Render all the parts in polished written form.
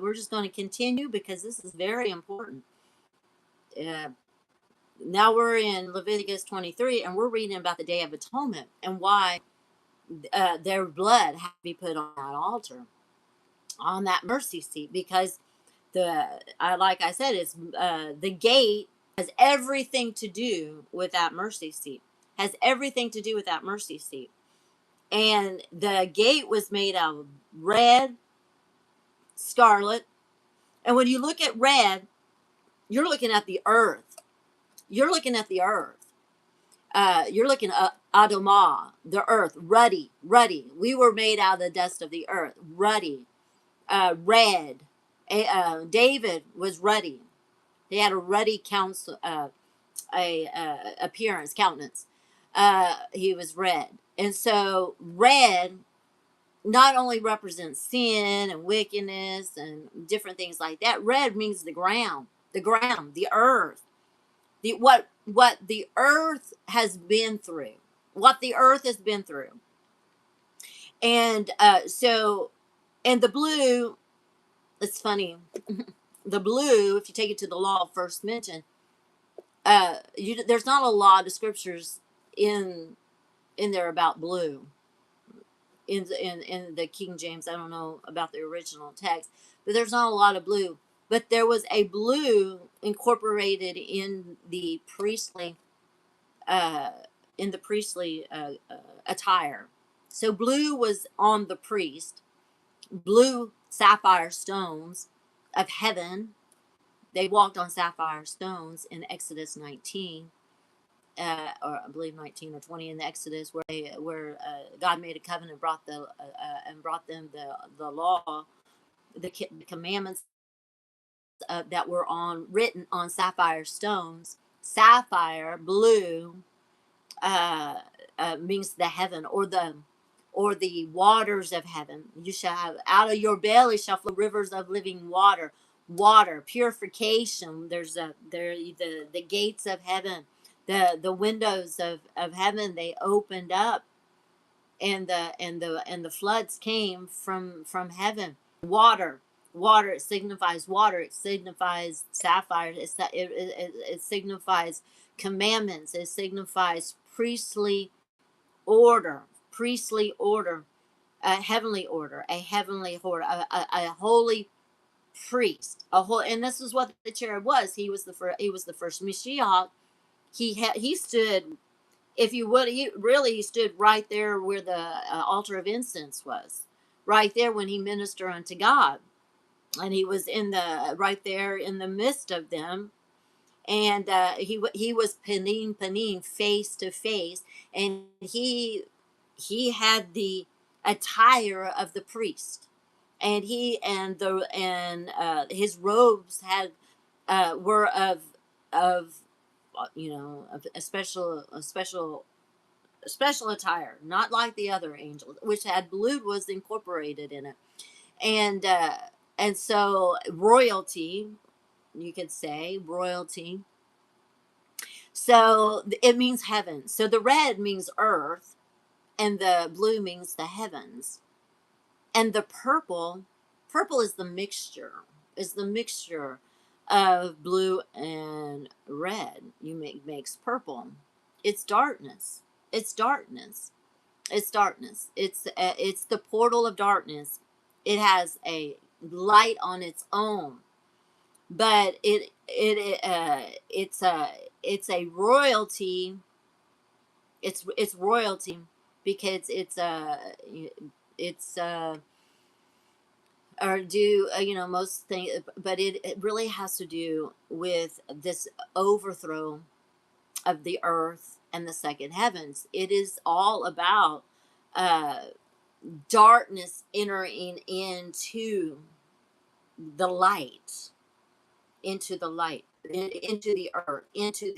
we're just going to continue because this is very important. Now we're in Leviticus 23, and we're reading about the Day of Atonement and why their blood had to be put on that altar, on that mercy seat, because like I said, it's the gate has everything to do with that mercy seat. Has everything to do with that mercy seat. And the gate was made out of red, scarlet. And when you look at red, you're looking at the earth. You're looking at the earth. You're looking at Adamah, the earth, ruddy, ruddy. We were made out of the dust of the earth, ruddy, red. David was ruddy. He had a ruddy appearance, countenance. He was red. And so red not only represents sin and wickedness and different things like that. Red means the ground, the earth, what the earth has been through, and and the blue. It's funny, the blue. If you take it to the law of first mention, there's not a lot of scriptures in there about blue. In the King James, I don't know about the original text, but there's not a lot of blue. But there was a blue incorporated in the priestly, attire. So blue was on the priest. Blue sapphire stones of heaven. They walked on sapphire stones in Exodus 19. Or I believe 19 or 20 in the Exodus, where God made a covenant and brought them the law, the commandments that were written on sapphire stones. Sapphire blue means the heaven, or the waters of heaven. You shall have, out of your belly shall flow rivers of living water. Purification. There's the gates of heaven. The windows of heaven, they opened up, and the floods came from heaven. Water, it signifies water. It signifies sapphire. It signifies commandments. It signifies priestly order, a heavenly order, a holy priest, and this is what the cherub was. He was the first Mashiach. He stood, if you would, he stood right there where the altar of incense was, right there when he ministered unto God, and he was right there in the midst of them, and he was panim, face to face, and he had the attire of the priest, and his robes were of a special attire, not like the other angels, which had blue was incorporated in it, and so royalty, you could say royalty. So it means heaven. So the red means earth, and the blue means the heavens, and the purple is the mixture. Of blue and red. Makes purple. It's darkness. It's the portal of darkness. It has a light on its own, but it's a royalty. It's royalty because it's or do most things, but it really has to do with this overthrow of the earth and the second heavens. It is all about darkness entering into the light, into the earth, into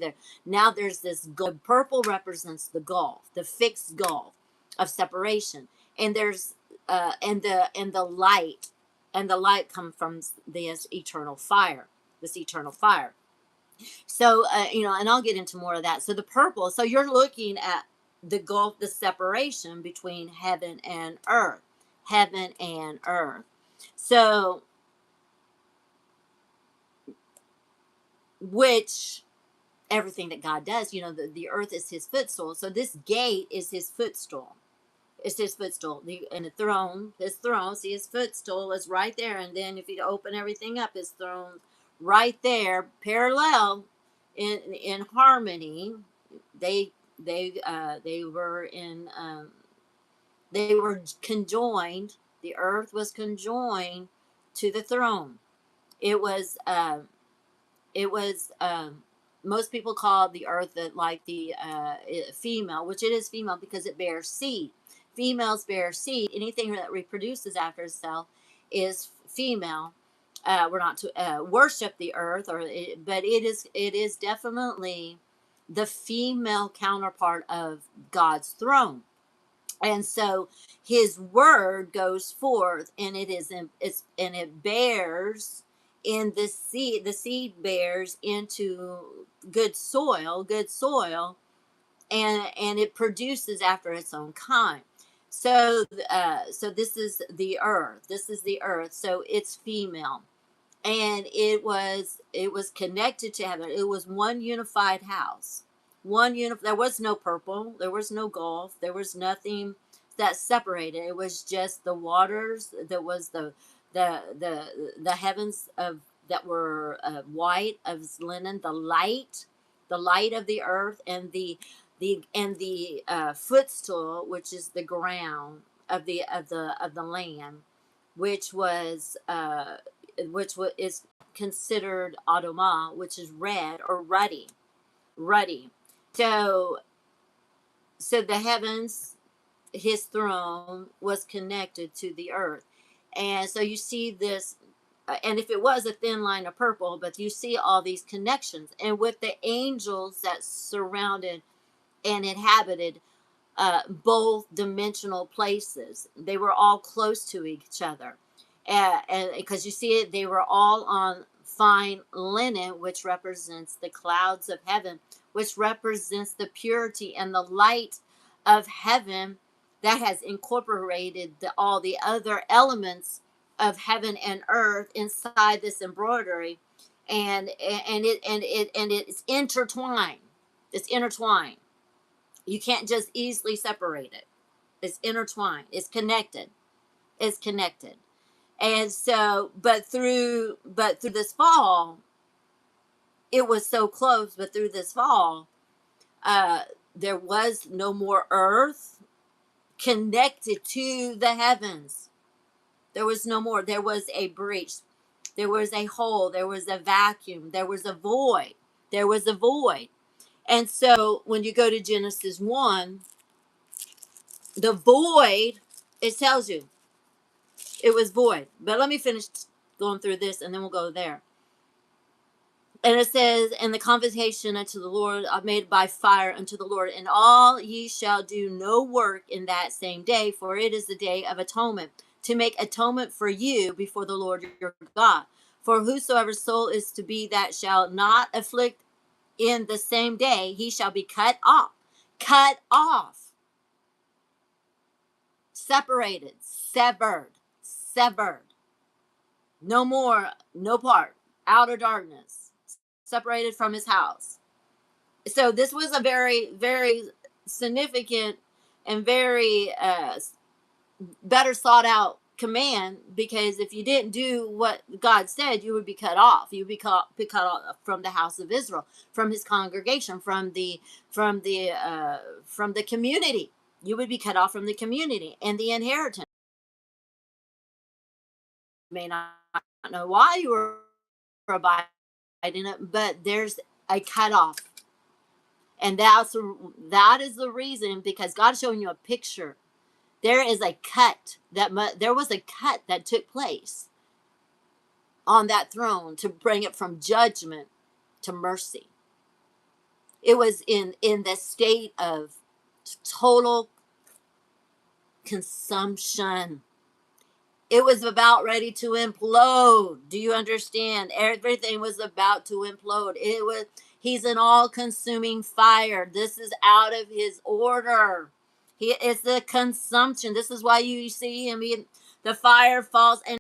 there. Now there's this purple represents the gulf, the fixed gulf of separation, and there's and the light, come from this eternal fire. So and I'll get into more of that. So the purple. So you're looking at the gulf, the separation between heaven and earth. heaven and earth. So, which everything that God does, the earth is his footstool. So this gate is his footstool. It's his footstool. And the throne, his throne, see, his footstool is right there. And then if you open everything up, his throne right there, parallel, in harmony. They were in they were conjoined. The earth was conjoined to the throne. It was it was most people call the earth like the female, which it is female because it bears seed. Females bear seed. Anything that reproduces after itself is female. We're not to worship the earth, but it is definitely the female counterpart of God's throne. And so his word goes forth, and it bears in the seed bears into good soil, and it produces after its own kind. So this is the earth, so it's female, and it was connected to heaven. It was one unified house. There was no purple, there was no gulf, there was nothing that separated. It was just the waters. There was the heavens of that were white as linen, the light of the earth, and the footstool, which is the ground of the land, which was is considered Adamah, which is red or ruddy. So the heavens, his throne, was connected to the earth, and so you see this. And if it was a thin line of purple, but you see all these connections, and with the angels that surrounded and inhabited both dimensional places. They were all close to each other. And because you see it, they were all on fine linen, which represents the clouds of heaven, which represents the purity and the light of heaven that has incorporated all the other elements of heaven and earth inside this embroidery. And it's intertwined. It's intertwined. You can't just easily separate it. It's intertwined. It's connected. And so, but through this fall, it was so close. But through this fall, uh, there was no more earth connected to the heavens. There was no more. There was a breach. There was a hole. There was a vacuum. There was a void. There was a void. And so when you go to Genesis 1, the void, it tells you it was void. But let me finish going through this, and then we'll go there. And it says, and the convocation unto the Lord made by fire unto the Lord, and all ye shall do no work in that same day, for it is the day of atonement, to make atonement for you before the Lord your God. For whosoever soul is to be that shall not afflict in the same day, he shall be cut off. Cut off. Separated. Severed. No more, no part. Outer darkness. Separated from his house. So this was a very, very significant and very better thought out command, because if you didn't do what God said, you would be cut off. You would be cut off from the house of Israel, from his congregation, from the community. You would be cut off from the community and the inheritance. You may not know why you were abiding it, but there's a cutoff. And that is the reason, because God's showing you a picture. There is a cut there was a cut that took place on that throne to bring it from judgment to mercy. It was in the state of total consumption. It was about ready to implode. Do you understand? Everything was about to implode. He's an all consuming fire. This is out of his order. He is the consumption. This is why you see him. The fire falls and